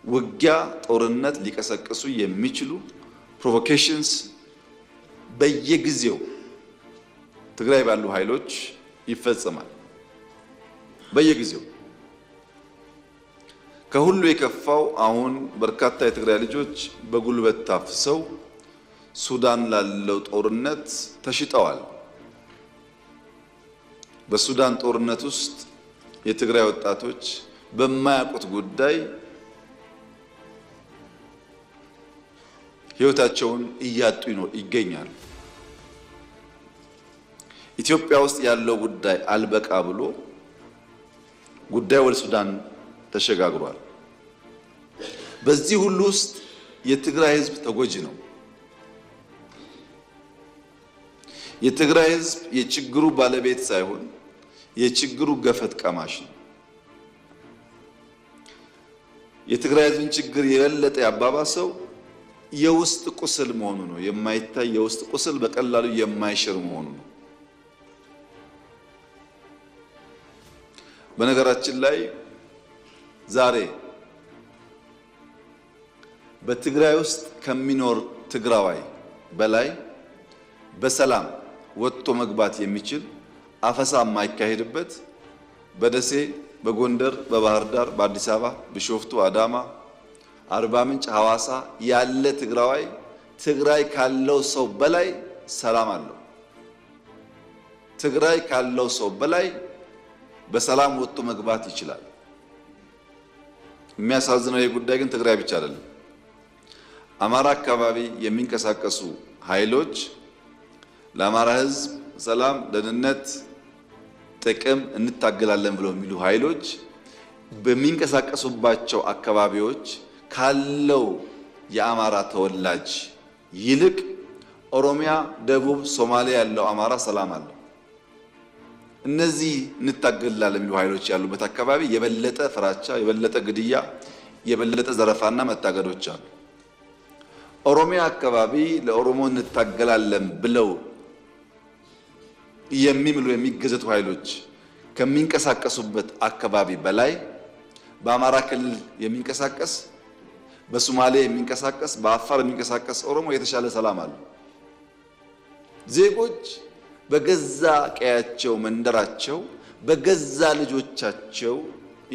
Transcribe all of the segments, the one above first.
ውጊያ፣ ጦርነት ሊቀሰቅሱ የሚችሉ ፕሮቮኬሽንስ በየጊዜው ትግራይ ባሉ ኃይሎች ይፈጸማል። በየጊዜው ከሁሉ የከፋው አሁን በርካታ የትግራይ ልጆች በጉልበት ታፍሰው ሱዳን ላለው ጦርነት ተሽጠዋል። በሱዳን ጦርነት ውስጥ የትግራይ ወጣቶች በማያውቁት ጉዳይ ሕይወታቸውን እያጡ ይገኛሉ። ኢትዮጵያ ውስጥ ያለው ጉዳይ አልበቃ ብሎ ጉዳይ ወደ ሱዳን ተሸጋግሯል። በዚህ ሁሉ ውስጥ የትግራይ ሕዝብ ተጎጂ ነው። የትግራይ ሕዝብ የችግሩ ባለቤት ሳይሆን የችግሩ ገፈት ቀማሽ ነው። የትግራይ ሕዝብን ችግር የበለጠ ያባባሰው የውስጥ ቁስል መሆኑ ነው። የማይታይ የውስጥ ቁስል በቀላሉ የማይሽር መሆኑ ነው። በነገራችን ላይ ዛሬ በትግራይ ውስጥ ከሚኖር ትግራዋይ በላይ በሰላም ወጥቶ መግባት የሚችል አፈሳ የማይካሄድበት በደሴ፣ በጎንደር፣ በባህር ዳር፣ በአዲስ አበባ፣ ቢሾፍቱ፣ አዳማ፣ አርባ ምንጭ፣ ሐዋሳ ያለ ትግራዋይ ትግራይ ካለው ሰው በላይ ሰላም አለው። ትግራይ ካለው ሰው በላይ በሰላም ወጥቶ መግባት ይችላል። የሚያሳዝነው ይህ ጉዳይ ግን ትግራይ ብቻ አይደለም። አማራ አካባቢ የሚንቀሳቀሱ ኃይሎች ለአማራ ሕዝብ ሰላም፣ ደህንነት፣ ጥቅም እንታገላለን ብለው የሚሉ ኃይሎች በሚንቀሳቀሱባቸው አካባቢዎች ካለው የአማራ ተወላጅ ይልቅ ኦሮሚያ፣ ደቡብ፣ ሶማሊያ ያለው አማራ ሰላም አለው። እነዚህ እንታገላለን የሚሉ ኃይሎች ያሉበት አካባቢ የበለጠ ፍራቻ፣ የበለጠ ግድያ፣ የበለጠ ዘረፋና መታገዶች አሉ። ኦሮሚያ አካባቢ ለኦሮሞ እንታገላለን ብለው የሚምሉ የሚገዘቱ ኃይሎች ከሚንቀሳቀሱበት አካባቢ በላይ በአማራ ክልል የሚንቀሳቀስ፣ በሶማሌ የሚንቀሳቀስ፣ በአፋር የሚንቀሳቀስ ኦሮሞ የተሻለ ሰላም አለው። ዜጎች በገዛ ቀያቸው፣ መንደራቸው፣ በገዛ ልጆቻቸው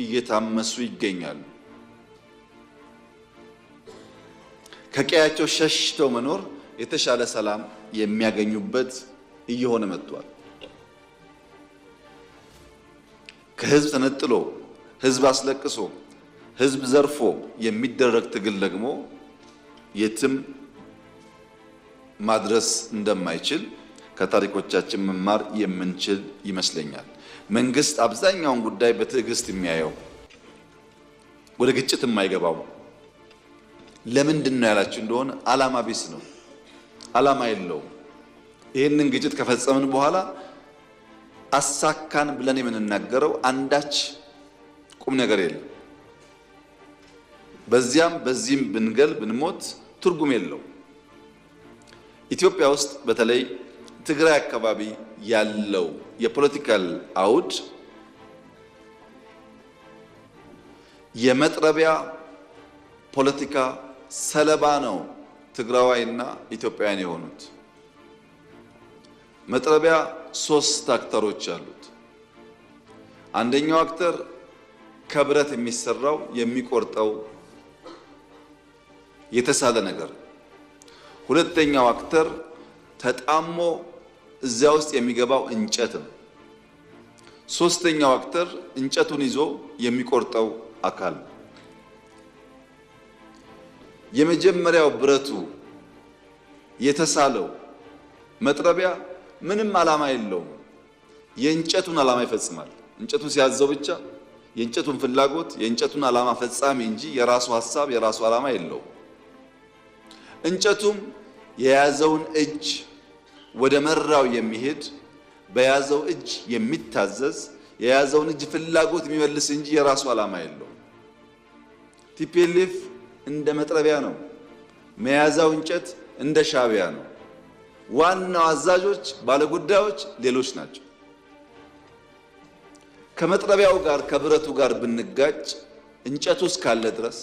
እየታመሱ ይገኛሉ። ከቀያቸው ሸሽተው መኖር የተሻለ ሰላም የሚያገኙበት እየሆነ መጥቷል። ከህዝብ ተነጥሎ ህዝብ አስለቅሶ ህዝብ ዘርፎ የሚደረግ ትግል ደግሞ የትም ማድረስ እንደማይችል ከታሪኮቻችን መማር የምንችል ይመስለኛል። መንግስት አብዛኛውን ጉዳይ በትዕግስት የሚያየው ወደ ግጭት የማይገባው ለምንድን ነው ያላችሁ እንደሆነ ዓላማ ቢስ ነው። ዓላማ የለውም። ይህንን ግጭት ከፈጸምን በኋላ አሳካን ብለን የምንናገረው አንዳች ቁም ነገር የለም። በዚያም በዚህም ብንገል ብንሞት ትርጉም የለው። ኢትዮጵያ ውስጥ በተለይ ትግራይ አካባቢ ያለው የፖለቲካል አውድ የመጥረቢያ ፖለቲካ ሰለባ ነው። ትግራዋይና ኢትዮጵያውያን የሆኑት መጥረቢያ ሶስት አክተሮች አሉት። አንደኛው አክተር ከብረት የሚሰራው የሚቆርጠው የተሳለ ነገር፣ ሁለተኛው አክተር ተጣሞ እዚያ ውስጥ የሚገባው እንጨት ነው። ሶስተኛው አክተር እንጨቱን ይዞ የሚቆርጠው አካል ነው። የመጀመሪያው ብረቱ የተሳለው መጥረቢያ ምንም ዓላማ የለውም። የእንጨቱን ዓላማ ይፈጽማል። እንጨቱን ሲያዘው ብቻ የእንጨቱን ፍላጎት የእንጨቱን ዓላማ ፈጻሚ እንጂ የራሱ ሐሳብ የራሱ ዓላማ የለውም። እንጨቱም የያዘውን እጅ ወደ መራው የሚሄድ በያዘው እጅ የሚታዘዝ የያዘውን እጅ ፍላጎት የሚመልስ እንጂ የራሱ ዓላማ የለውም። ቲፒኤልኤፍ እንደ መጥረቢያ ነው። መያዛው እንጨት እንደ ሻዕቢያ ነው። ዋናው አዛዦች ባለጉዳዮች ሌሎች ናቸው። ከመጥረቢያው ጋር ከብረቱ ጋር ብንጋጭ እንጨቱ እስካለ ድረስ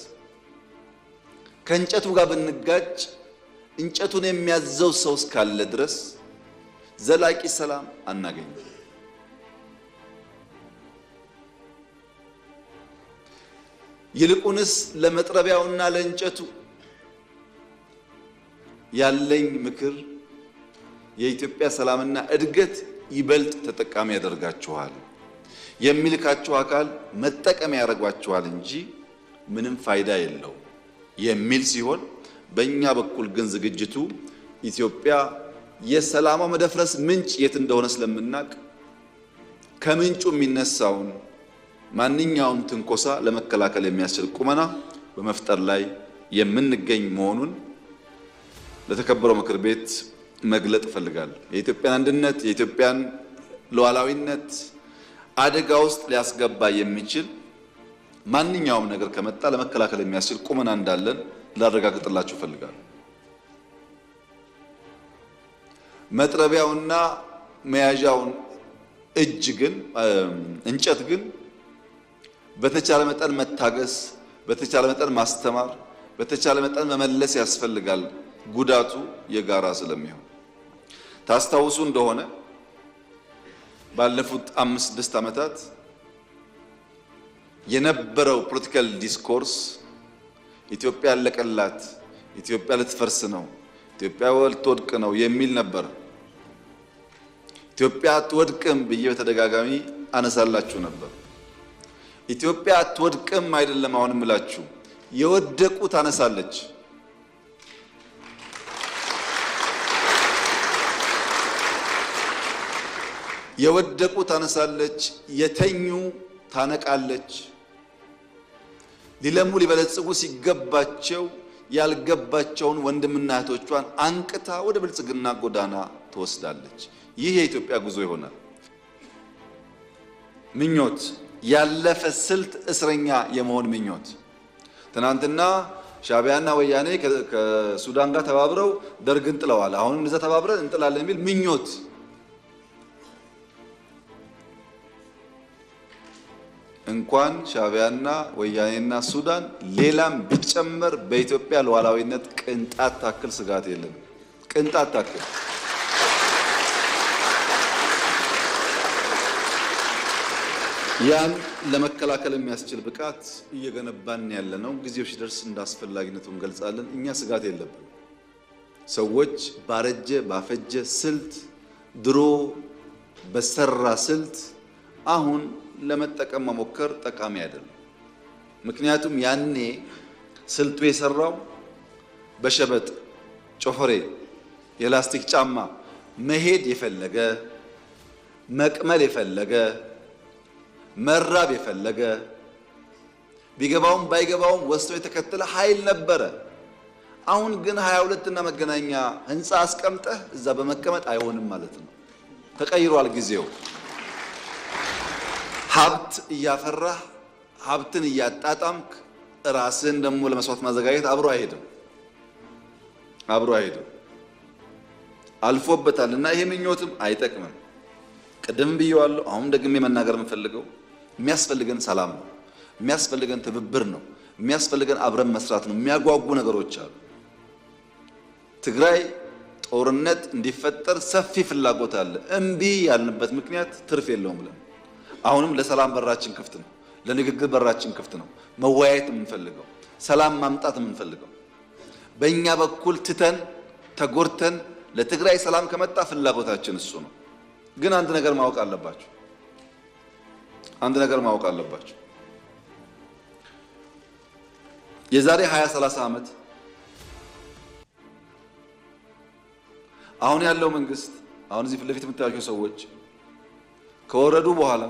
ከእንጨቱ ጋር ብንጋጭ እንጨቱን የሚያዘው ሰው እስካለ ድረስ ዘላቂ ሰላም አናገኝም። ይልቁንስ ለመጥረቢያውና ለእንጨቱ ያለኝ ምክር የኢትዮጵያ ሰላምና እድገት ይበልጥ ተጠቃሚ ያደርጋችኋል፣ የሚልካችሁ አካል መጠቀሚያ ያደርጓችኋል እንጂ ምንም ፋይዳ የለው የሚል ሲሆን፣ በእኛ በኩል ግን ዝግጅቱ ኢትዮጵያ የሰላሟ መደፍረስ ምንጭ የት እንደሆነ ስለምናቅ ከምንጩ የሚነሳውን ማንኛውም ትንኮሳ ለመከላከል የሚያስችል ቁመና በመፍጠር ላይ የምንገኝ መሆኑን ለተከበረው ምክር ቤት መግለጥ እፈልጋለሁ። የኢትዮጵያን አንድነት፣ የኢትዮጵያን ሉዓላዊነት አደጋ ውስጥ ሊያስገባ የሚችል ማንኛውም ነገር ከመጣ ለመከላከል የሚያስችል ቁመና እንዳለን ላረጋግጥላችሁ እፈልጋለሁ። መጥረቢያውና መያዣውን እንጨት ግን በተቻለ መጠን መታገስ፣ በተቻለ መጠን ማስተማር፣ በተቻለ መጠን መመለስ ያስፈልጋል። ጉዳቱ የጋራ ስለሚሆን ታስታውሱ እንደሆነ ባለፉት 5-6 ዓመታት የነበረው ፖለቲካል ዲስኮርስ ኢትዮጵያ ያለቀላት፣ ኢትዮጵያ ልትፈርስ ነው፣ ኢትዮጵያ ልትወድቅ ነው የሚል ነበር። ኢትዮጵያ አትወድቅም ብዬ በተደጋጋሚ አነሳላችሁ ነበር። ኢትዮጵያ አትወድቅም አይደለም አሁንም እላችሁ፣ የወደቁ ታነሳለች። የወደቁ ታነሳለች፣ የተኙ ታነቃለች። ሊለሙ ሊበለጽጉ ሲገባቸው ያልገባቸውን ወንድምና እህቶቿን አንቅታ ወደ ብልጽግና ጎዳና ትወስዳለች። ይህ የኢትዮጵያ ጉዞ ይሆናል። ምኞት፣ ያለፈ ስልት እስረኛ የመሆን ምኞት። ትናንትና ሻዕቢያና ወያኔ ከሱዳን ጋር ተባብረው ደርግን ጥለዋል፣ አሁንም እንደዛ ተባብረን እንጥላለን የሚል ምኞት እንኳን ሻዕቢያና ወያኔና ሱዳን ሌላም ቢጨመር በኢትዮጵያ ሉዓላዊነት ቅንጣት ታክል ስጋት የለም። ቅንጣት ታክል ያን ለመከላከል የሚያስችል ብቃት እየገነባን ያለነው። ጊዜው ሲደርስ እንዳስፈላጊነቱ እንገልጻለን። እኛ ስጋት የለብን። ሰዎች ባረጀ ባፈጀ ስልት፣ ድሮ በሰራ ስልት አሁን ለመጠቀም መሞከር ጠቃሚ አይደለም። ምክንያቱም ያኔ ስልቱ የሰራው በሸበጥ ጮፈሬ የላስቲክ ጫማ መሄድ የፈለገ መቅመል የፈለገ መራብ የፈለገ ቢገባውም ባይገባውም ወስቶ የተከተለ ኃይል ነበረ። አሁን ግን 22 እና መገናኛ ህንፃ አስቀምጠህ እዛ በመቀመጥ አይሆንም ማለት ነው። ተቀይሯል ጊዜው። ሀብት እያፈራህ ሀብትን እያጣጣምክ ራስን ደግሞ ለመስዋዕት ማዘጋጀት አብሮ አይሄድም። አልፎበታልና ይሄ ምኞትም አይጠቅምም። ቅድም ብየዋለሁ፣ አሁን ደግሜ መናገር የምፈልገው የሚያስፈልገን ሰላም ነው፣ የሚያስፈልገን ትብብር ነው፣ የሚያስፈልገን አብረን መስራት ነው። የሚያጓጉ ነገሮች አሉ። ትግራይ ጦርነት እንዲፈጠር ሰፊ ፍላጎት አለ። እምቢ ያልንበት ምክንያት ትርፍ የለውም ብለን አሁንም ለሰላም በራችን ክፍት ነው፣ ለንግግር በራችን ክፍት ነው። መወያየት የምንፈልገው ሰላም ማምጣት የምንፈልገው በእኛ በኩል ትተን ተጎርተን ለትግራይ ሰላም ከመጣ ፍላጎታችን እሱ ነው። ግን አንድ ነገር ማወቅ አለባችሁ። የዛሬ 20-30 ዓመት አሁን ያለው መንግስት፣ አሁን እዚህ ፊት ለፊት የምታዩቸው ሰዎች ከወረዱ በኋላ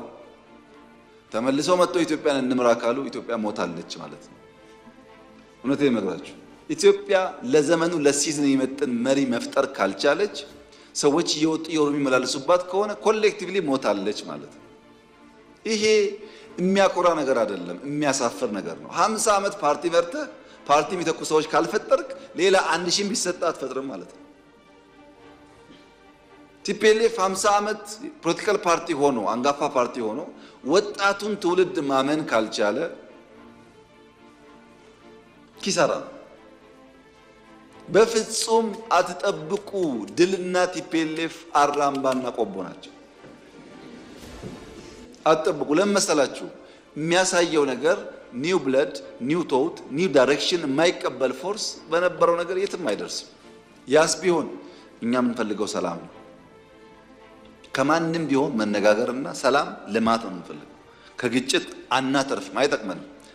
ተመልሰው መጥተው ኢትዮጵያን እንምራ ካሉ ኢትዮጵያ ሞታለች ማለት ነው። እውነቴን እነግራችሁ፣ ኢትዮጵያ ለዘመኑ ለሲዝን የሚመጥን መሪ መፍጠር ካልቻለች፣ ሰዎች እየወጡ የሚመላለሱባት ከሆነ ኮሌክቲቭሊ ሞታለች ማለት ነው። ይሄ የሚያኮራ ነገር አይደለም፣ የሚያሳፍር ነገር ነው። 50 ዓመት ፓርቲ መርተህ ፓርቲ የሚተኩ ሰዎች ካልፈጠርክ ሌላ 1000 ቢሰጣ አትፈጥርም ማለት ነው። ቲፒኤልኤፍ 50 ዓመት ፖለቲካል ፓርቲ ሆኖ አንጋፋ ፓርቲ ሆኖ ወጣቱን ትውልድ ማመን ካልቻለ ኪሳራ ነው። በፍጹም አትጠብቁ። ድልና ቲፒኤልኤፍ አራምባና ቆቦ ናቸው። አትጠብቁ። ለምን መሰላችሁ? የሚያሳየው ነገር ኒው ብለድ፣ ኒው ቶት፣ ኒው ዳይሬክሽን የማይቀበል ፎርስ በነበረው ነገር የትም አይደርስም። ያስ ቢሆን እኛ የምንፈልገው ሰላም ነው። ከማንም ቢሆን መነጋገርና ሰላም ልማት ነው የምንፈልገው። ከግጭት አናተርፍም፣ አይጠቅመንም።